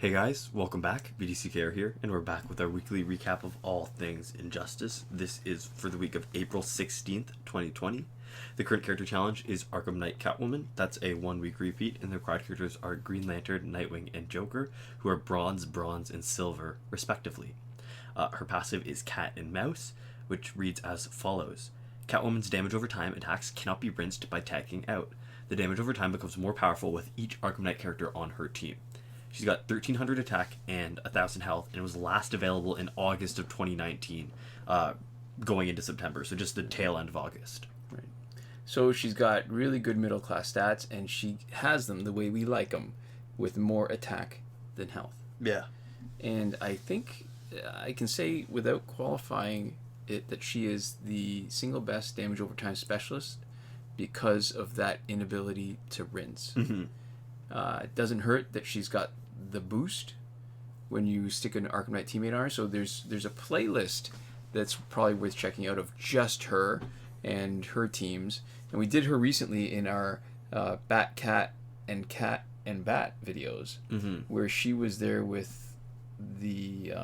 Hey guys, welcome back. BDCKR here, and we're back with our weekly recap of all things Injustice. This is for the week of April 16th, 2020. The current character challenge is Arkham Knight Catwoman. That's a 1 week repeat, and the required characters are Green Lantern, Nightwing, and Joker, who are bronze, and silver, respectively. Her passive is Cat and Mouse, which reads as follows. Catwoman's damage over time attacks cannot be rinsed by tagging out. The damage over time becomes more powerful with each Arkham Knight character on her team. She's got 1,300 attack and 1,000 health, and it was last available in August of 2019, going into September, so just the tail end of August. Right. So she's got really good middle class stats, and she has them the way we like them, with more attack than health. Yeah. And I think I can say without qualifying it that she is the single best damage over time specialist because of that inability to rinse. Mm-hmm. It doesn't hurt that she's got the boost when you stick an Arkham Knight teammate on her. So there's a playlist that's probably worth checking out of just her and her teams. And we did her recently in our Bat Cat and Bat videos, Mm-hmm. where she was there with the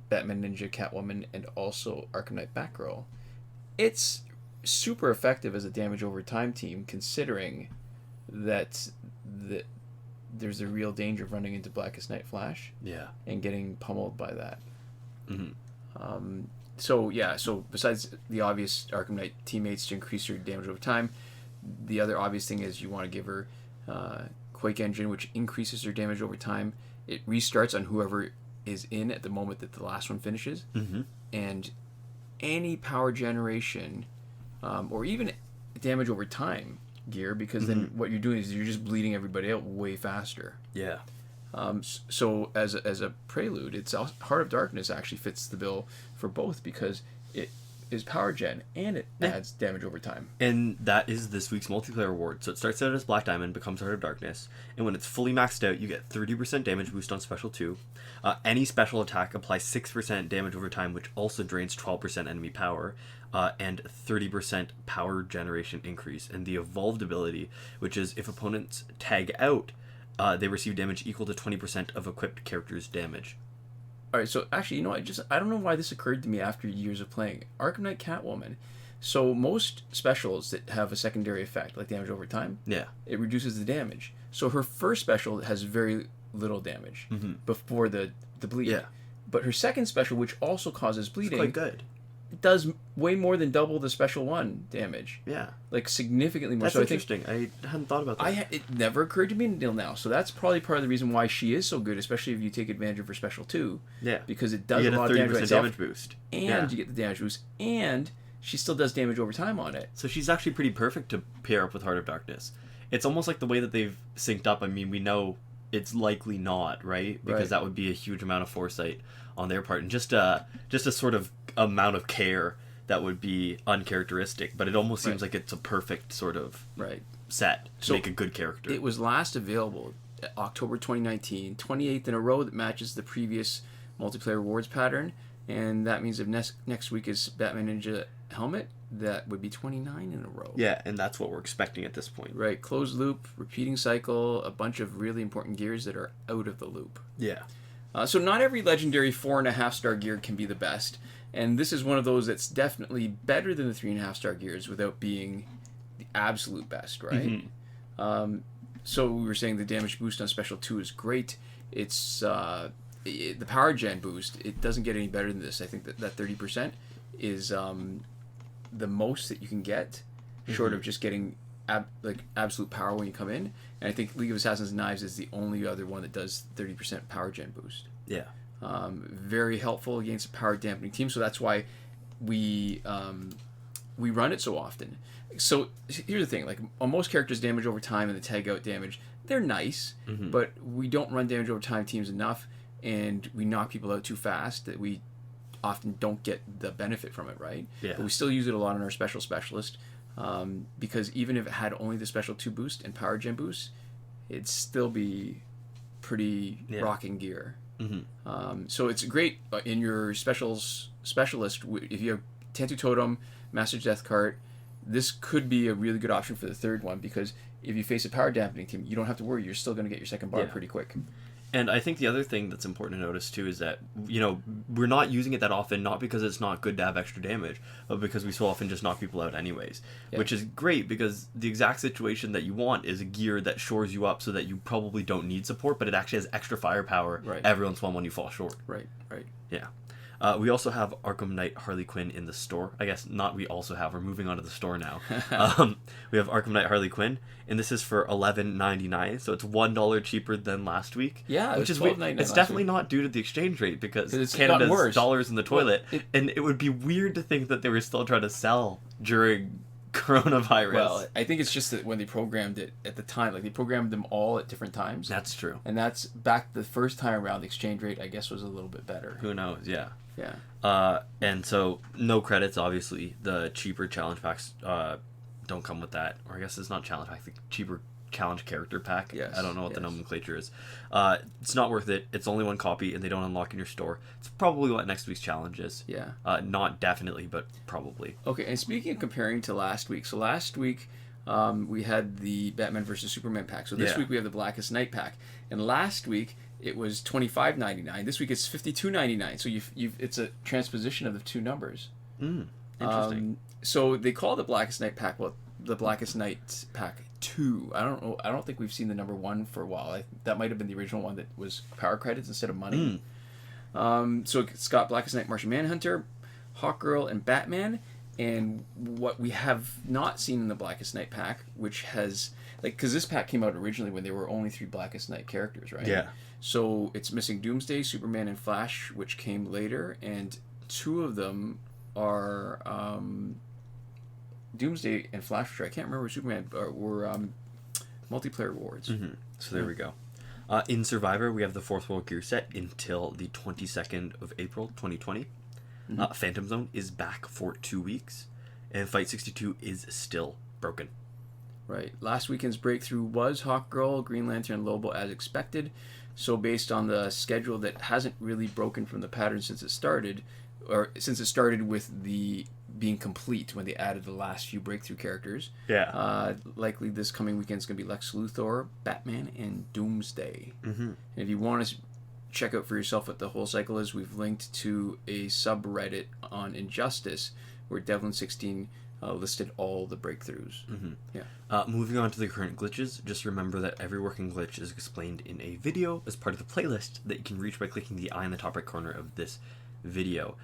Batman Ninja Catwoman and also Arkham Knight Batgirl. It's super effective as a damage over time team, considering that there's a real danger of running into Blackest Night Flash. Yeah. And getting pummeled by that. Mm-hmm. So besides the obvious Arkham Knight teammates to increase her damage over time, the other obvious thing is you want to give her Quake Engine, which increases her damage over time. It restarts on whoever is in at the moment that the last one finishes. Mm-hmm. And any power generation or even damage over time gear, because then what you're doing is you're just bleeding everybody out way faster. Yeah. So as a prelude, it's Heart of Darkness actually fits the bill for both because it is power gen and it adds damage over time. And that is this week's multiplayer award. So it starts out as Black Diamond, becomes Heart of Darkness, and when it's fully maxed out, you get 30% damage boost on Special 2. Any special attack applies 6% damage over time, which also drains 12% enemy power, and 30% power generation increase. And the evolved ability, which is if opponents tag out, they receive damage equal to 20% of equipped character's damage. All right, so actually, I don't know why this occurred to me after years of playing Arkham Knight Catwoman. So most specials that have a secondary effect, like damage over time, it reduces the damage. So her first special has very little damage before the bleed. Yeah. But her second special, which also causes bleeding, It's quite good. It does way more than double the special one damage. Yeah. Like significantly more. That's so interesting. I hadn't thought about that. It never occurred to me until now. So that's probably part of the reason why she is so good, especially if you take advantage of her special 2. Yeah. Because it does you a get lot a 30% of damage itself, damage boost. and you get the damage boost, and she still does damage over time on it. So she's actually pretty perfect to pair up with Heart of Darkness. It's almost like the way that they've synced up. I mean, we know it's likely not, right? Because that would be a huge amount of foresight on their part, and just a sort of amount of care that would be uncharacteristic. But it almost seems like it's a perfect sort of set to make a good character. It was last available October 2019, 28th in a row that matches the previous multiplayer rewards pattern, and that means if next week is Batman Ninja Helmet, that would be 29 in a row. Yeah, and that's what we're expecting at this point. Right, closed loop, repeating cycle, a bunch of really important gears that are out of the loop. Yeah. So not every legendary 4.5-star gear can be the best, and this is one of those that's definitely better than the 3.5-star gears without being the absolute best, right? So we were saying the damage boost on Special 2 is great. It's the power gen boost. It doesn't get any better than this. I think that 30% is the most that you can get, short of just getting absolute power when you come in. And I think League of Assassins Knives is the only other one that does 30% power gen boost. Yeah. Very helpful against a power dampening team, so that's why we run it so often. So here's the thing, like on most characters, damage over time and the tag out damage, they're nice, but we don't run damage over time teams enough, and we knock people out too fast that we often don't get the benefit from it, right? Yeah. But we still use it a lot on our specialist, because even if it had only the special 2 boost and power gen boost, it'd still be pretty rocking gear. So it's great in your specialist. If you have Tantu Totem, Master Death Cart, this could be a really good option for the third one, because if you face a power dampening team, you don't have to worry. You're still going to get your second bar Yeah. pretty quick. And I think the other thing that's important to notice too is that, you know, we're not using it that often, not because it's not good to have extra damage, but because we so often just knock people out anyways. Yeah. Which is great because the exact situation that you want is a gear that shores you up so that you probably don't need support, but it actually has extra firepower Right. every once in a while when you fall short. Right. Yeah. We also have Arkham Knight Harley Quinn in the store. I guess not we also have. We're moving on to the store now. We have Arkham Knight Harley Quinn, and this is for $11.99, so it's $1 cheaper than last week. Yeah, which is $12.99 it's last definitely week. not due to the exchange rate because It's gotten Canada's worse. dollars in the toilet, Well, and it would be weird to think that they were still trying to sell during coronavirus. Well, I think it's just that when they programmed it at the time, like they programmed them all at different times. That's true. And that's back the first time around, the exchange rate, I guess, was a little bit better. Who knows? Yeah. Yeah. And so no credits, obviously. The cheaper challenge packs don't come with that. Or I guess it's not challenge pack, the cheaper challenge character pack. Yes, I don't know what the yes. nomenclature is. It's not worth it. It's only one copy and they don't unlock in your store. It's probably what next week's challenge is. Yeah. Not definitely, but probably. Okay, and speaking of comparing to last week, so last week we had the Batman versus Superman pack. So this Yeah. week we have the Blackest Night pack. And last week it was $25.99. This week it's $52.99. So it's a transposition of the two numbers. Interesting. So they call the Blackest Night pack, well, the Blackest Night pack 2. I don't know. I don't think we've seen the number 1 for a while. That might have been the original one that was power credits instead of money. So it's got Blackest Night, Martian Manhunter, Hawkgirl, and Batman. And what we have not seen in the Blackest Night pack, which has, like, because this pack came out originally when there were only 3 Blackest Night characters, right? Yeah. So it's missing Doomsday, Superman, and Flash, which came later, and 2 of them are Doomsday and Flash, which I can't remember Superman, were multiplayer rewards. So there we go. In Survivor, we have the 4th World Gear set until the 22nd of April, 2020. Phantom Zone is back for 2 weeks, and Fight 62 is still broken. Right. Last weekend's breakthrough was Hawkgirl, Green Lantern, and Lobo as expected. So based on the schedule that hasn't really broken from the pattern since it started, or since it started with the being complete when they added the last few breakthrough characters. Yeah. Likely this coming weekend is going to be Lex Luthor, Batman, and Doomsday. And if you want to check out for yourself what the whole cycle is, we've linked to a subreddit on Injustice where Devlin16 listed all the breakthroughs. Yeah. Moving on to the current glitches, just remember that every working glitch is explained in a video as part of the playlist that you can reach by clicking the eye in the top right corner of this video.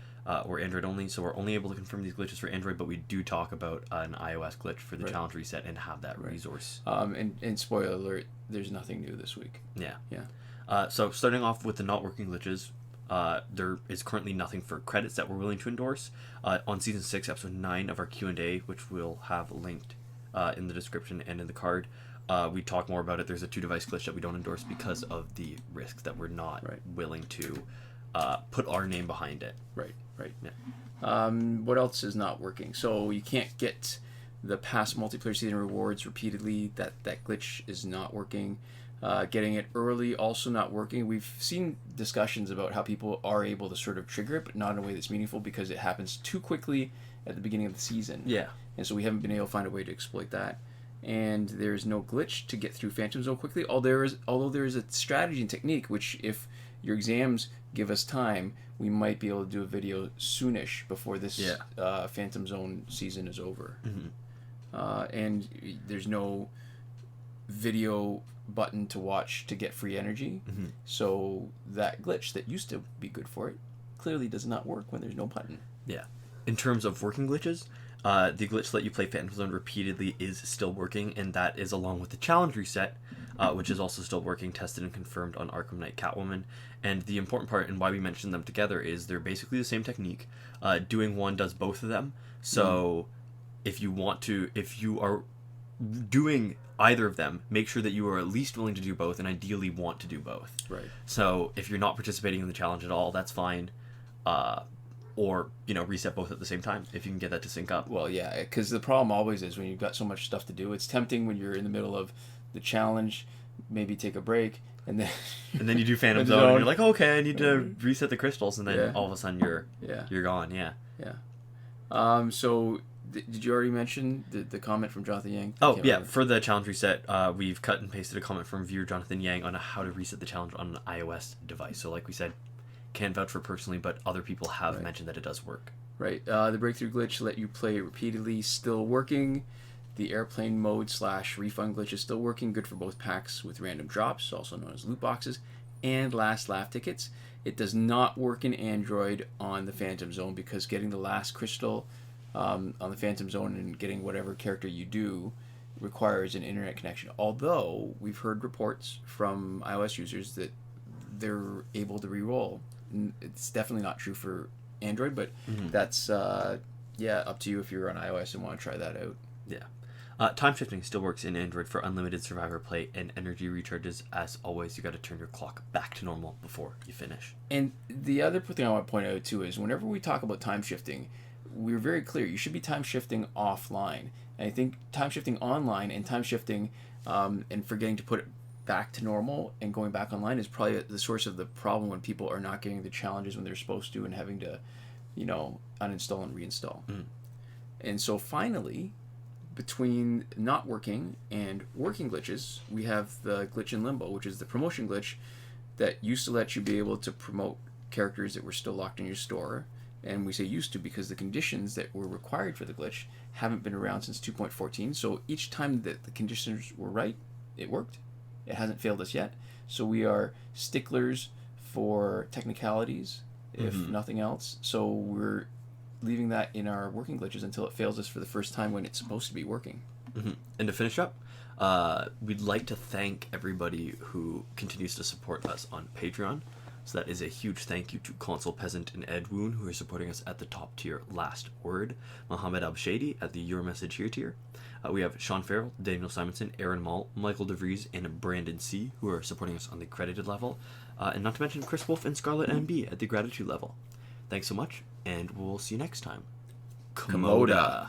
We're Android only, so we're only able to confirm these glitches for Android, but we do talk about an iOS glitch for the challenge reset and have that resource. And spoiler alert, there's nothing new this week. Yeah. Yeah. So starting off with the not working glitches, there is currently nothing for credits that we're willing to endorse. On Season 6, Episode 9 of our Q&A, which we'll have linked in the description and in the card, we talk more about it. There's a 2-device glitch that we don't endorse because of the risk that we're not willing to put our name behind it. Right. Yeah. What else is not working? So you can't get the past multiplayer season rewards repeatedly. That glitch is not working. Getting it early also not working. We've seen discussions about how people are able to sort of trigger it, but not in a way that's meaningful because it happens too quickly at the beginning of the season. Yeah. And so we haven't been able to find a way to exploit that. And there's no glitch to get through Phantom Zone quickly, although there is a strategy and technique, which if your exams give us time, we might be able to do a video soonish before this Phantom Zone season is over. And there's no video button to watch to get free energy. So that glitch that used to be good for it clearly does not work when there's no button. Yeah. In terms of working glitches, the glitch to let you play Phantom Zone repeatedly is still working, and that is along with the challenge reset, which is also still working, tested and confirmed on Arkham Knight Catwoman. And the important part and why we mention them together is they're basically the same technique. Doing one does both of them. So if you are doing either of them, make sure that you are at least willing to do both and ideally want to do both. Right. So if you're not participating in the challenge at all, that's fine. Or, reset both at the same time if you can get that to sync up. Well, yeah, because the problem always is when you've got so much stuff to do, it's tempting when you're in the middle of the challenge, maybe take a break, and then you do Phantom Zone, and you're like, okay, I need to reset the crystals, and then all of a sudden you're gone. Yeah. So Did you already mention the comment from Jonathan Yang? Oh, yeah. For the challenge reset, we've cut and pasted a comment from viewer Jonathan Yang on how to reset the challenge on an iOS device. So, like we said, can't vouch for personally, but other people have mentioned that it does work. Right. The breakthrough glitch let you play repeatedly, still working. The airplane mode / refund glitch is still working, good for both packs with random drops, also known as loot boxes, and last laugh tickets. It does not work in Android on the Phantom Zone because getting the last crystal on the Phantom Zone and getting whatever character you do requires an internet connection. Although we've heard reports from iOS users that they're able to re-roll. It's definitely not true for Android, but that's up to you if you're on iOS and want to try that out. Yeah. Time shifting still works in Android for unlimited survivor play and energy recharges. As always, you got to turn your clock back to normal before you finish. And the other thing I want to point out too is whenever we talk about time shifting, we're very clear. You should be time shifting offline. And I think time shifting online and time shifting and forgetting to put it back to normal and going back online is probably the source of the problem when people are not getting the challenges when they're supposed to and having to, uninstall and reinstall. And so finally, between not working and working glitches, we have the glitch in Limbo, which is the promotion glitch that used to let you be able to promote characters that were still locked in your store. And we say used to because the conditions that were required for the glitch haven't been around since 2.14. So each time that the conditions were right, it worked. It hasn't failed us yet. So we are sticklers for technicalities, if nothing else. So we're leaving that in our working glitches until it fails us for the first time when it's supposed to be working. And to finish up, we'd like to thank everybody who continues to support us on Patreon. So that is a huge thank you to Console Peasant and Edwoon, who are supporting us at the top tier Last Word, Mohammed Albshaiti at the Your Message Here tier. We have Shawn Farrell, Daniel Simonson, Aaron Maule, Michael DeVries, and Brandon C., who are supporting us on the credited level. And not to mention Chris Wolff and Scarlet Enby at the gratitude level. Thanks so much, and we'll see you next time. Komoda.